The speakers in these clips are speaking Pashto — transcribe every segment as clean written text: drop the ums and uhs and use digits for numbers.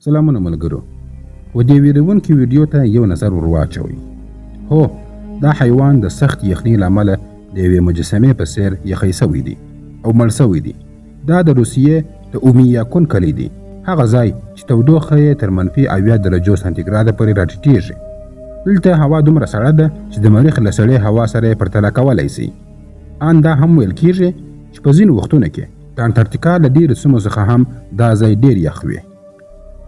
سلامونه ملګرو. و دې ویډیوونکي ویډیو ته یو نظر ور واچوئ. هو، دا حیوان د سخت یخنۍ له امله د یوې مجسمې په څیر یخی سوی دی او مړ سوی دی. دا د روسیې د اومیاکون کلی دی، هغه ځای چې تودوخه یې تر منفي 70 درجو سانتیګراده پورې راټیټېږي. دلته هوا دومره سړه ده چې د مریخ له سړې هوا سره یې پرتله کولی سي. ان دا هم ویل کېږي چې په ځینو وختونو کې د انټارکټیکا له ډېرو سیمو څخه هم دا ځای ډېر یخ وي.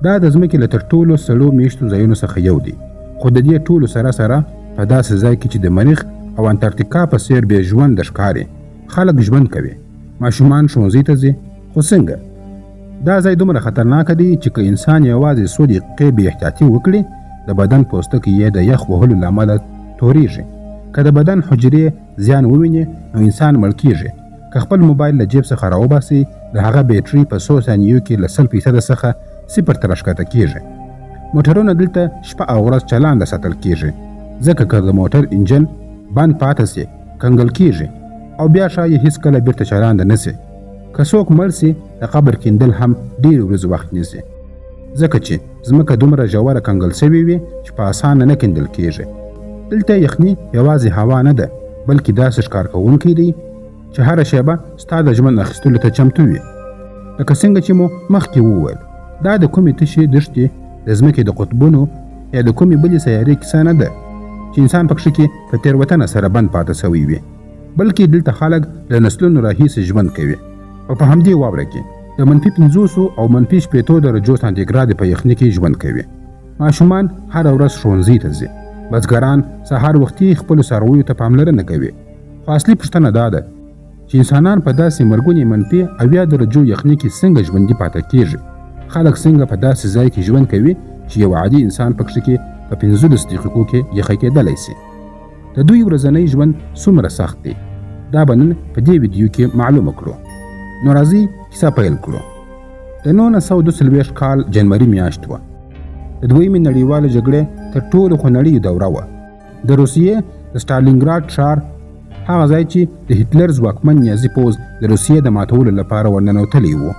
دا د ځمکې له تر ټولو سړو میشتو ځایونو څخه یو دی، خو د دې ټولو سره سره په داسې ځای کې چې د مریخ او انټارکټیکا په څیر بې ژونده ښکاري، خلک ژوند کوي، ماشومان ښوونځي ته ځي. خو څنګه؟ دا ځای دومره خطرناک دی چې که انسان یوازې څو دقیقې بې احتیاطي وکړي، د بدن پوستکی یې د یخ وهلو له امله تورېږي. که د بدن حجرې زیان وویني نو انسان مړ کېږي. که خپل موبایل له جیب څخه راوباسي، د هغه بیټرۍ په 100 ثانیو کې له 100% څخه 0 ته راښکته کېږي. موټرونه دلته شپه او ورځ چلانده ساتل کېږي، ځکه که د موټر انجن بند پاته سي کنګل کېږي او بیا ښایي هیڅکله بیرته چلانده نه سي. که څوک مړ سي، د قبر کیندل هم ډېرې ورځې وخت نیسي، ځکه چې ځمکه دومره ژوره کنګل سوې وي چې په اسانه نه کیندل کېږي. دلته یخني یوازې هوا نه ده، بلکې داسې ښکار کوونکی دی چې هره شیبه ستا د ژوند اخیستلو ته چمتو وي. لکه څنګه چې مو مخکې وویل، دا د کومې تشې دښتې د ځمکې د قطبونو یا د کومې بلې سیارې کیسه نه ده چې انسان پکښې کې په تېروتنه سره بند پاته سوی وي، بلکې دلته خلک له نسلونو راهیسې ژوند کوي او په همدې واوره کې د منفي 50 او منفي 80 درجو سانتیګراد په یخنۍ کې ژوند کوي. ماشومان هره ورځ ښوونځي ته ځي، بزګران سهار وختي خپلو څارویو ته پاملرنه کوي. خو اصلي پوښتنه دا ده چې انسانان په داسې مرګونې منفي 70 درجو یخنۍ کې څنګه ژوندي پاته کېږي؟ خلک څنګه په داسې ځای کې ژوند کوي چې یو عادي انسان پکښې کې په 15 دقیقو کې یخی کېدلی سي؟ د دوی ورځنی ژوند څومره سخت دی؟ دا به نن په دې ویډیو کې معلومه کړو. نو راځئ کیسه پیل کړو. د 1942 کال جنوري میاشت وه. د دویمې نړیوالې جګړې تر ټولو خونړۍ دوره وه. د روسیې د سټالینګراډ ښار، هغه ځای چې د هټلر ځواکمن نازي پوځ د روسیې د ماتولو لپاره ورننوتلی و.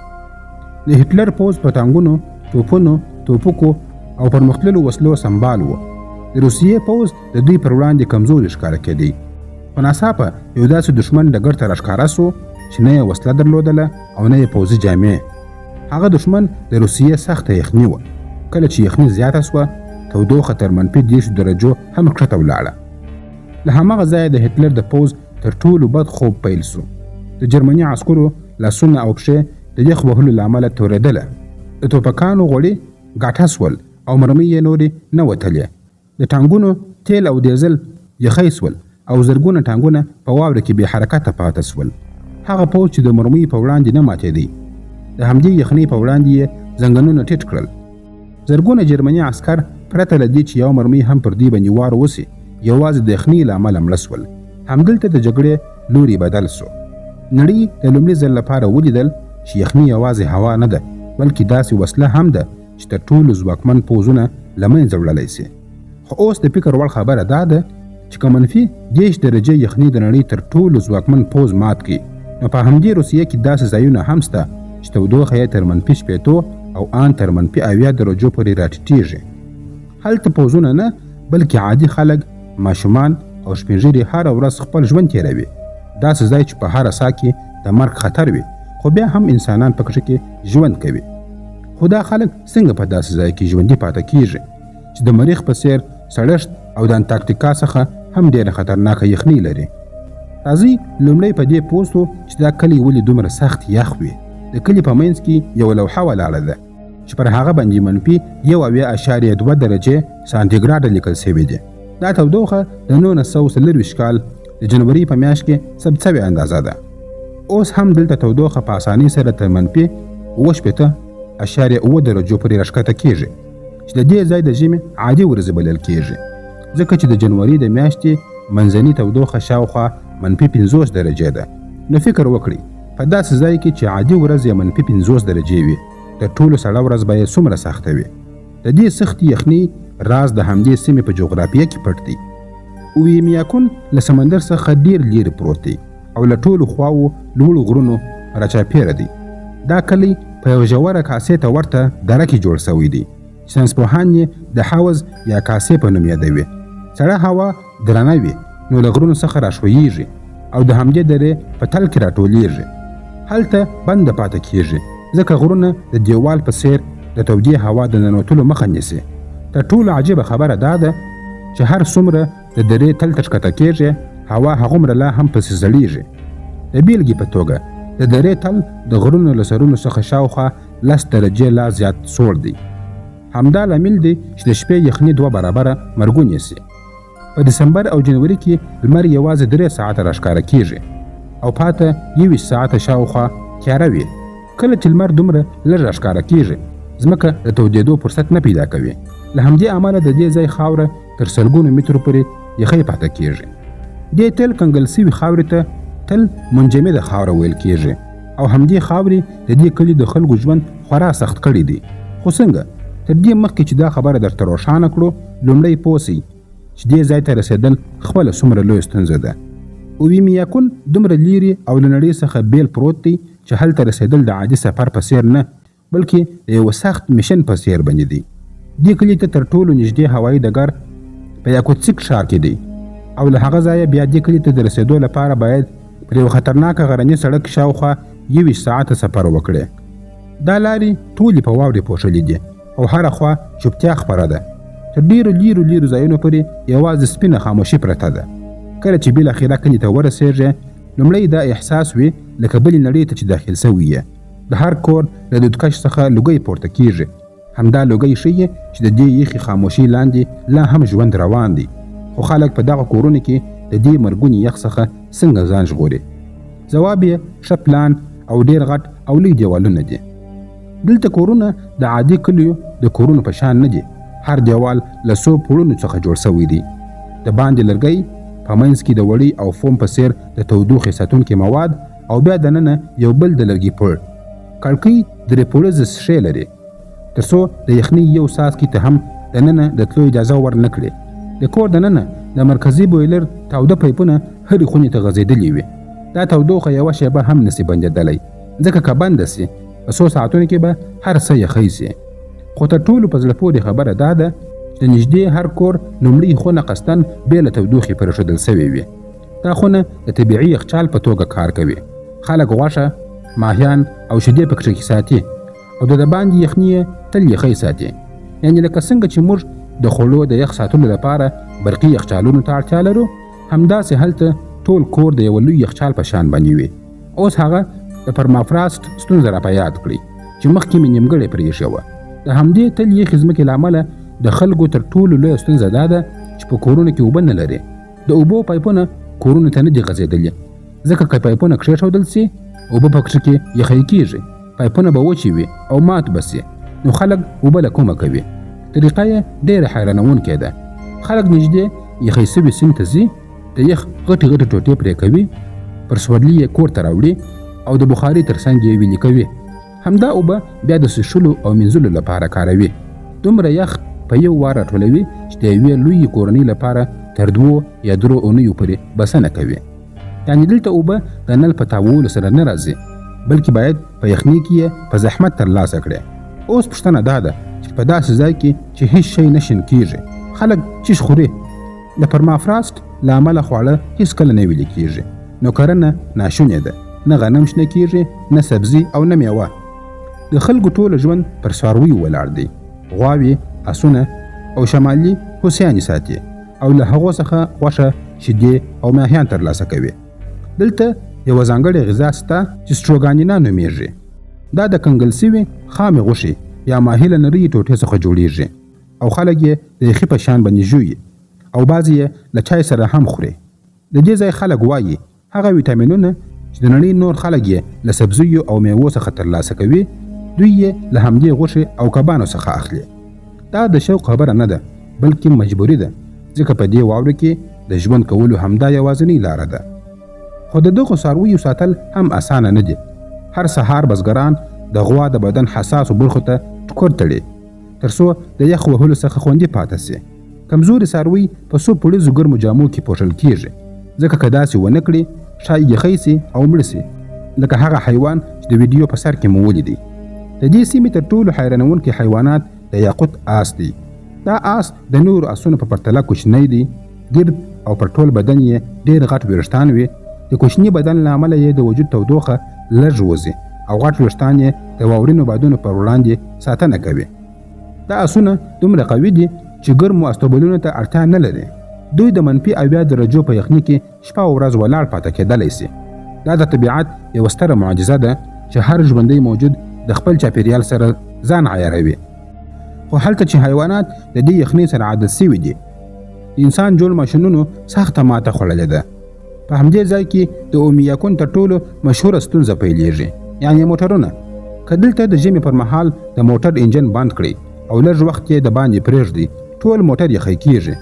د هټلر پوځ په ټانګونو، توپونو، توپکو او پرمختللو وسلو سمبال و. د روسیې پوځ د دوی پر وړاندې کمزوري ښکاره کېدی. په ناڅاپه یو داسې دښمن ډګر ته راښکاره سو چې نه یې وسله درلودله او نه یې پوځي جامې. هغه دښمن د روسیې سخته یخني وه. کله چې یخني زیاته سوه، تودوخه تر منفي 10 درجو هم ښکته ولاړه. له هماغه ځایه د هټلر د پوځ تر ټولو بد خوب پیل سو. د جرمني عسکرو لاسونه او پښې د یخ وهلو له امله تورېدله. د توپکانو غوړي ګاټه سول او مرمۍ یې نورې نه وتلې. د ټانګونو تیل او ډیزل یخی سول او زرګونه ټانګونه په واوره کې بې حرکته پاته سول. هغه پوځ چې د مرمۍ په وړاندې نه ماتېدی، د همدې یخنۍ په وړاندې یې زنګنونه ټیټ کړل. زرګونه جرمني عسکر پرته له دې چې یو مرمۍ هم پر دوی باندې وار وسي، یوازې د یخنۍ له امله مړه سول. همدلته د جګړې لوری بدل سو. نړۍ د لومړي ځل لپاره ولیدل چې یخنۍ یوازې هوا نه ده، بلکې داسې وسله هم ده چې تر ټولو ځواکمن پوځونه له منځه وړلی سي. خو اوس د فکر وړ خبره دا ده چې که منفي 10 درجې یخنۍ د نړۍ تر ټولو ځواکمن پوځ مات کړي، نو په همدې روسیې کې داسې ځایونه هم شته چې تودوخه یې تر منفي 80 او ان تر منفي 70 درجو پورې راټیټېږي. هلته پوځونه نه، بلکې عادي خلک، ماشومان او سپین ږیري هره ورځ خپل ژوند تېروي. داسې ځای چې په هره ساه کې د مرګ خطر وي، خو بیا هم انسانان پکښې کې ژوند کوي. خو دا خلک څنګه په داسې ځای کې ژوندي پاته کېږي چې د مریخ په څیر سړښت او د انټارکټیکا څخه هم ډېره خطرناکه یخنۍ لري؟ راځئ لومړی په دې پوه سو چې دا کلی ولې دومره سخت یخ وي. د کلي په منځ کې یو لوحه ولاړه ده چې پر هغه باندې منفي 1.2 درجې سانتیګراډ لیکل شوی دی. دا تودوخه د 1940 کال د جنوري په میاشت کې ثبت شوې اندازه ده. اوس هم دلته تودوخه په اسانۍ سره تر منفي 8.8 درجو پورې راښکته کېږي، چې د دې ځای د ژمي عادي ورځې بلل کېږي، ځکه چې د جنوري د میاشتې منځنۍ تودوخه شاوخوا منفي 50 درجې ده. نو فکر وکړئ په داسې ځای کې چې عادي ورځ یې منفي 50 درجې وي، د ټولو سړه ورځ به یې څومره سخته وي. د دې سختې یخنۍ راز د همدې سیمې په جغرافیه کې پټ دی. اومیاکون له سمندر څخه ډیر لرې پروت دی او له ټولو خواوو لوړو غرونو راچاپېره دی. دا کلی په یو ژوره کاسې ته ورته دره کې جوړ سوی دی چې ساینسپوهان یې د حوض یا کاسې په نوم یادوي. سړه هوا درنه وي نو له غرونو څخه راښویېږي او د همدې درې په تل کې راټولېږي. هلته بنده پاتې کېږي ځکه غرونه د دیوال په څېر د تودې هوا د ننوتلو مخه نیسي. تر ټولو عجیبه خبره دا ده چې هر څومره د درې تل ته ښکته کېږي هوا هغومره لا هم پسې زړېږي. د بیلګې په توګه د درې تل د غرونو له سرونو څخه شاوخوا 10 درجې لا زیات سوړ دی. همدا لامل دی چې د شپې یخني 2 برابره مرګون نیسي. په دسمبر او جنوري کې لمر یوازې 3 ساعته راښکاره کېږي او پاته 21 ساعته شاوخوا تیاره وي. کله چې لمر دومره لږ راښکاره کېږي ځمکه د تودېدو فرصت نه پیدا کوي. له همدې امله د دې ځای خاوره تر سلګونو مترو پورې یخی پاته کېږي. دې تل کنګل سوي خاورې ته تل منجمده خاوره ویل کېږي او همدې خاورې د دې کلي د خلکو ژوند خورا سخت کړی دی. خو څنګه تر دې مخکې چې دا خبره درته روښانه کړو لومړی پوه سئ چې دې ځای ته رسېدل خپله څومره لویه ستونزه ده. اویمیاکون دومره لیرې او له نړۍ څخه بیل پروت دی چې هلته رسېدل د عادي سفر په څېر نه بلکې د یوه سخت میشن په څېر باندې دی. دې کلي ته تر ټولو نږدې هوایي ډګر په یاکوتسک ښار کې دی او له هغه ځایه بیا دې کلي ته د رسېدو لپاره باید پر یو خطرناکه غرني سړک شاوخوا 21 ساعته سفر وکړي. دا لارې ټولې په واورې پوښلې دي او هره خوا چوپتیا خپره ده. تر ډېرو لیرو ځایونو پورې یوازې سپینه خاموشي پرته ده. کله چې بالاخره کلي ته ورسېږې لومړی دا احساس وي لکه بلې نړۍ ته چې داخل سوي یې. د هر کور له دودکش څخه لوګی پورته کېږي. همدا لوګی ښیي چې د دې یخي خاموشي لاندې لا هم ژوند روان دی. خو خلک په دغه کورونو کې د دې مرګوني یخ څخه څنګه ځان ژغوري؟ ځواب یې ښه پلان او ډېر غټ او لوی دیوالونه دي. دلته کورونه د عادي کلیو د کورونو په شان نه دي. هر دیوال له څو پوړونو څخه جوړ سوی دی. د باندې لرګی، په منځ کې د وړۍ او فوم په څېر د تودوخې ساتونکي مواد او بیا دننه یو بل د لرګي پوړ. کړکۍ 3 پوړیزې ښیښې لري تر څو د یخنۍ یو څاڅکي ته هم دننه د تلو اجازه ورنه کړي. د کور دننه د مرکزي بویلر تاوده پایپونه هرې خونې ته غځېدلي وي. دا تودوخه یوه شیبه هم نسي بندېدلی ځکه که بنده سي په 100 ساعتونو کې به هر څه یخی سي. خو تر ټولو په زړه پورې خبره دا ده چې د نږدې هر کور لومړۍ خونه قصدن بې له تودوخې پرېښودل سوې وي. دا خونه د طبیعي یخچال په توګه کار کوي. خلک غوښه، ماهیان او شیدې پکې کې ساتي او د باندې یخني تل یخی ساتي. یعنې لکه څنګه چې موږ د خوړو د یخ ساتلو لپاره برقي یخچالونو ته اړتیا لرو همداسې هلته ټول کور د یو لوی یخچال په شان باندې وي. اوس هغه د پرمافراست ستونزه را په یاد کړي چې مخکې مې نیمګړې پرېښې وه. د همدې تل یخې ځمکې له امله د خلکو تر ټولو لویه ستونزه دا ده چې په کورونو کې اوبه نه لري. د اوبو پایپونه کورونو ته نه دي غځېدلي ځکه که پایپونه کښېښودل سي اوبه پکښې کې یخی کېږي. پایپونه به وچې وي او مات به سي نو خلک اوبه له کومه کوي. طریقه یې ډېره حیرانوونکې ده. خلک نږدې یخی سوي سیند ته ځي، د یخ غټې ټوټې پرې کوي، پر سورلي یې کور ته راوړي او د بخاري تر څنګ یې ویلې کوي. همدا اوبه بیا د څښلو او مینځلو لپاره کاروي. دومره یخ په یو وار راټولوي چې د یوې لویې کورنۍ لپاره تر 2 یا 3 اونیو پورې بسنه کوي. یعنې دلته اوبه د نل په تاوولو سره نه راځي بلکې باید په یخنۍ کې یې په زحمت ترلاسه کړي. اوس پوښتنه دا ده چې په داسې ځای کې چې هیڅ شی نه شین کېږي خلک چیش خوري. د پرمافراست له امله خواړه هیڅکله نه ویلې کېږي. نو کرنه ناشونې ده، نه غنم شنه کېږي، نه سبزي او نه میوه. د خلکو ټول ژوند پر څارویو ولاړ دی. غواوې، اسونه او شمالي هوسیانې ساتي او له هغو څخه غوښه، شیدې او ماهیان ترلاسه کوي. دلته یوه ځانګړې غذا شته چې سټروګانینا نومیږي. دا د کنګل سوي خامې غوښې یا ماهي له نرۍ ټوټې څخه جوړیږي او خلک یې د یخي په شان باندې ژوي او بعضې یې له چای سره هم خوري. د دې ځای خلک وایي هغه ویټامینونه چې د نړۍ نور خلک یې له سبزیو او میوو څخه ترلاسه کوي دوی یې له همدې غوښې او کبانو څخه اخلي. دا د شوق خبره نه ده بلکې مجبوري ده ځکه په دې واوره کې د ژوند کولو همدا یوازینۍ لاره ده. خو د دغو څارویو ساتل هم اسانه نه دي. هر سهار بزګران د غوا د بدن حساسو برخو ته ټکور تړي تر څو د یخ وهلو څخه خوندي پاتې سي. کمزوري څاروي په څو پوړیزو ګرمو جامو کې پوښل کېږي ځکه که داسې ونه کړي ښایي یخی سي او مړه سي لکه هغه حیوان چې د ویډیو په سر کې مو ولیدی. د دې سیمې تر ټولو حیرانونکي حیوانات د یاقوت آس دی. دا آس د نورو آسونو په پرتله کوچنی دی، ګرد او پر ټول بدن یې ډېر غټ ویښتان وي. د کوچني بدن له امله یې د وجود تودوخه لږ وځي او غټ ویښتان یې د واورینو بادونو پر وړاندې ساتنه کوي. دا آسونه دومره قوي دي چې ګرمو استوبلونو ته اړتیا نه لري. دوی د -80 درجو په یخني کې شپه او ورځ ولاړ پاتې کېدلی سي. دا د طبیعت یوه ستره معجزه ده چې هر ژوندی موجود د خپل چاپیریال سره ځان عیاروي. خو هلته چې حیوانات د دې یخنۍ سره عادت سوي دي، د انسان جوړ ماشینونو سخته ماته خوړلې ده. په همدې ځای کې د اومیاکون تر ټولو مشهوره ستونزه پیلېږي، یعنې موټرونه. که دلته د ژمي پر مهال د موټر انجن بند کړي او لږ وخت یې د باندې پرېږدي، ټول موټر یخی کېږي.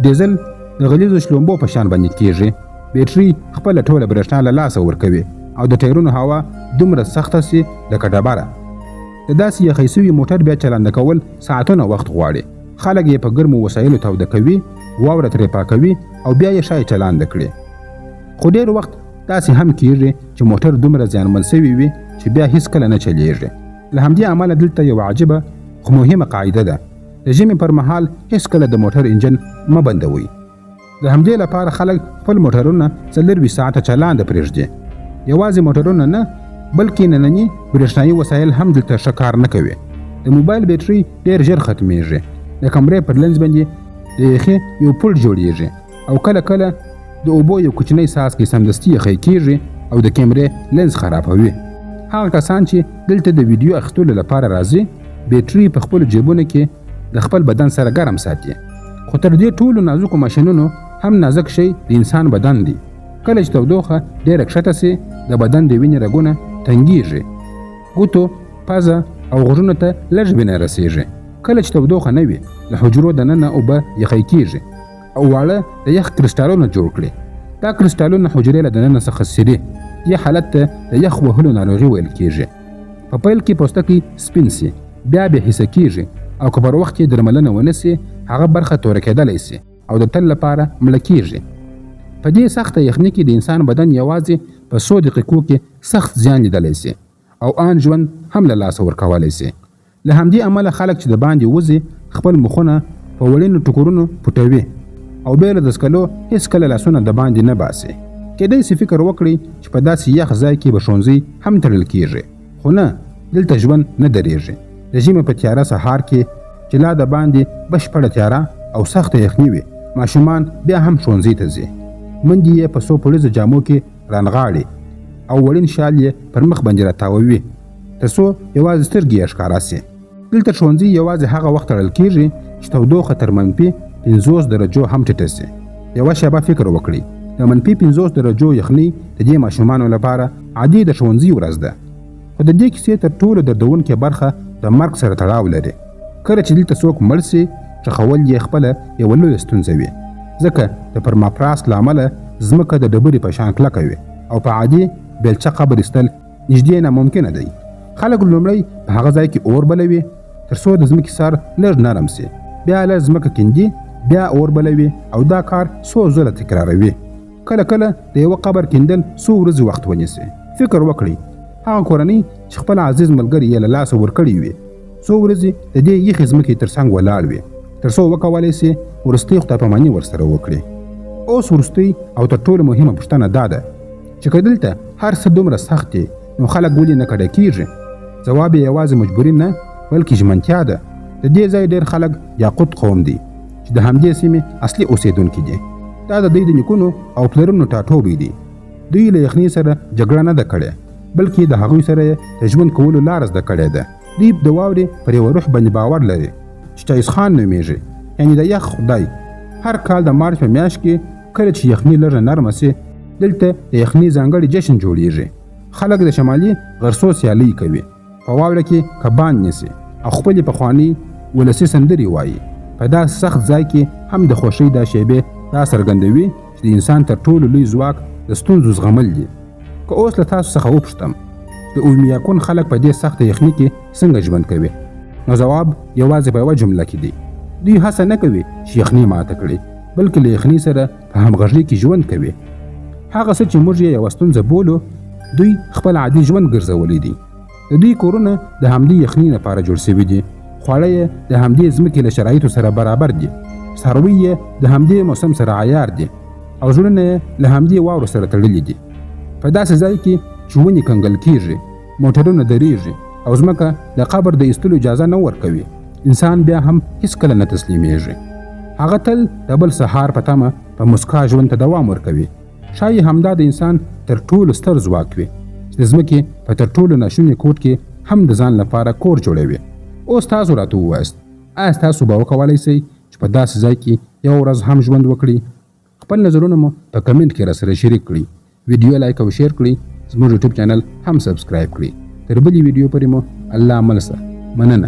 ډیزل د غلیظو شلومبو په شان باندې کېږي. بیټري خپله ټوله برېښنا له لاسه ورکوي او د ټایرونو هوا دومره سخته سي لکه ډبره. د داسې یخی سوي موټر بیا چلنده کول ساعتونه وخت غواړي. خلک یې په ګرمو وسایلو توده کوي، واوره ترې پاکوي او بیا یې ښایي چلنده کړي. خو ډېر وخت داسې هم کېږي چې موټر دومره زیانمن سوي وي چې بیا هیڅکله نه چلیږي. له همدې امله دلته یوه عجیبه خو مهمه قاعده ده: د ژمي پر مهال هیڅکله د موټر انجن مه بندوئ. د همدې لپاره خلک خپل موټرونه 24 ساعته چلانده پرېږدي. یوازې موټرونه نه، بلکې ننني برېښنایي وسایل هم دلته ښه کار نه کوي. د موبایل بیټرۍ ډېر ژر ختمیږي. د کمرې پر لینز باندې د یخي یو پل جوړیږي او کله کله د اوبو یو کوچنی څاڅکی سمدستي یخی کېږي او د کیمرې لینز خرابوي. هغه کسان چې دلته د ویډیو اخیستلو لپاره راځي، بیټرۍ په خپلو جیبونو کې د خپل بدن سره ګرم ساتي. خو تر دې ټولو نازکو ماشینونو هم نازک شی د انسان بدن دی. کله چې تودوخه ډېره کښته سي، د بدن د وینې رګونه تنګیږي. ګوتو، پزه او غوږونو ته لږ وینه رسیږي. کله چې تودوخه نه وي، له حجرو دننه اوبه یخی کېږي او واړه د یخ کرسټالونه جوړ کړي. دا کرسټالونه حجرې له دننه څخه څیري. دې حالت ته د یخ وهلو ناروغي ویل کېږي. په پیل کې پوستکی سپین سي، بیا بې حسه کېږي او که پر وخت یې درملنه ونه سي، هغه برخه توره کېدلی سي او د تل لپاره مړه کېږي. په دې سخته یخني کې د انسان بدن یوازې په 100 دقیقو کې سخت زیان لیدلی سي او آن ژوند هم له لاسه ورکولی سي. له همدې امله خلک چې د باندې وځي، خپل مخونه په وړینو ټوکرونو پټوي او بیا له دسکلو هېڅکله لاسونه د باندې نه باسي. کېدای سي فکر وکړي چې په داسې یخ ځای کې به ښوونځي هم تړل کېږي، خو نه، دلته ژوند نه درېږي. د ژمي په تیاره سهار کې چې لا د باندې بشپړه تیاره او سخته یخني وي، ماشومان بیا هم ښوونځي ته ځي. مندې یې په 100 پوړیزو جامو کې رانغاړي او وړین شال یې پر مخ باندې راتاووي تر څو یوازې سترګې یې ښکاره سي. دلته ښوونځي یوازې هغه وخت تړل کېږي چې تودوخه تر -50 درجو هم ټیټه سي. یوه شېبه فکر وکړئ، د -50 درجو یخني د دې ماشومانو لپاره عادي د ښوونځي ورځ ده. خو د دې کیسې تر ټولو دردونکې برخه د مرګ سره تړاو لري. کله چې دلته څوک مړ سي، ښخول یې خپله یوه لویه ستونزه وي، ځکه د پرمافراست له امله ځمکه د ډبرې په شان کلکه وي او په عادي بیلچه قبر ایستل نږدې ناممکنه دی. خلک لومړی په هغه ځای کې اور بلوي تر څو د ځمکې سر لږ نرم سي، بیا لږ ځمکه کیندي، بیا اور بلوي او دا کار 100 ځله تکراروي. کله کله د یوه قبر کیندل 100 ورځې وخت ونیسي. فکر وکړئ، هغه کورنۍ چې خپل عزیز ملګری یې له لاسه ورکړی وي، 100 ورځې د دې یخې ځمکې تر څنګ ولاړ وي تر څو وکولی سي وروستۍ خدای پاماني ورسره وکړي. اوس وروستۍ او تر ټولو مهمه پوښتنه دا ده چې که دلته هر څه دومره سخت دي، نو خلک ولې نه کډه کېږي؟ ځواب یې یوازې مجبوري نه، بلکې ژمنتیا ده. د دې ځای ډېر خلک یاقوت قوم دي چې د همدې سیمې اصلي اوسېدونکي دي. دا د دوی د نیکونو او پلرونو ټاټوبی دي. دوی له یخنۍ سره جګړه نه ده کړې، بلکې د هغوی سره د ژوند کولو لاره زده کړې ده. دوی د واورې پر یوه روح باندې باور لري چې چایس خان نومیږي، یعنې د یخ خدای. هر کال د مارچ په میاشت کې کله چې یخنۍ لږه نرمه سي، دلته د یخنۍ ځانګړی جشن جوړیږي. خلک د شمالي غرڅو سیالۍ کوي، په واوره کې کبان نیسي او خپلې پخوانۍ ولسي سندرې وایي. په داسې سخت ځای کې هم د خوښۍ دا شیبې دا څرګندوي چې د انسان تر ټولو لوی ځواک د ستونزو زغمل دي. که اوس له تاسو څخه وپوښتم د اومیاکون خلک په دې سخته یخنۍ کې څنګه ژوند کوي، نو ځواب یوازې په یوه جمله کې دی: دوی هڅه نه کوي چې یخنۍ ماته کړي، بلکې له یخنۍ سره په همغږۍ کې ژوند کوي. هغه څه چې موږ یې یوه ستونزه بولو، دوی خپل عادي ژوند ګرځولی دی. د دوی کورونه د همدې یخنۍ لپاره جوړ شوي دي، خواړه یې د همدې ځمکې له شرایطو سره برابر دي، څاروي یې د همدې موسم سره عیار دي او زړونه یې له همدې واورو سره تړلي دي. په داسې ځای کې چې ونې کنګل کېږي، موټرونه درېږي او ځمکه د قبر د ایستلو اجازه نه ورکوي، انسان بیا هم هیڅکله نه تسلیمیږي. هغه تل د بل سهار په تمه په مسکا ژوند ته دوام ورکوي. ښایي همدا د انسان تر ټولو ستر ځواک وي چې د ځمکې په تر ټولو ناشوني کوټ کې هم د ځان لپاره کور جوړوي. اوس تاسو راته ووایاست، آیا تاسو به وکولی شئ چې په داسې ځای کې یو ورځ هم ژوند وکړئ؟ خپل نظرونه مو په کمنټ کې راسره شریک کړئ. ویډیو لایک او شیر کړئ. زموږ یوټیوب چینل هم سبسکرایب کړئ. تر بلې ویډیو پورې مو الله مل شه. مننه.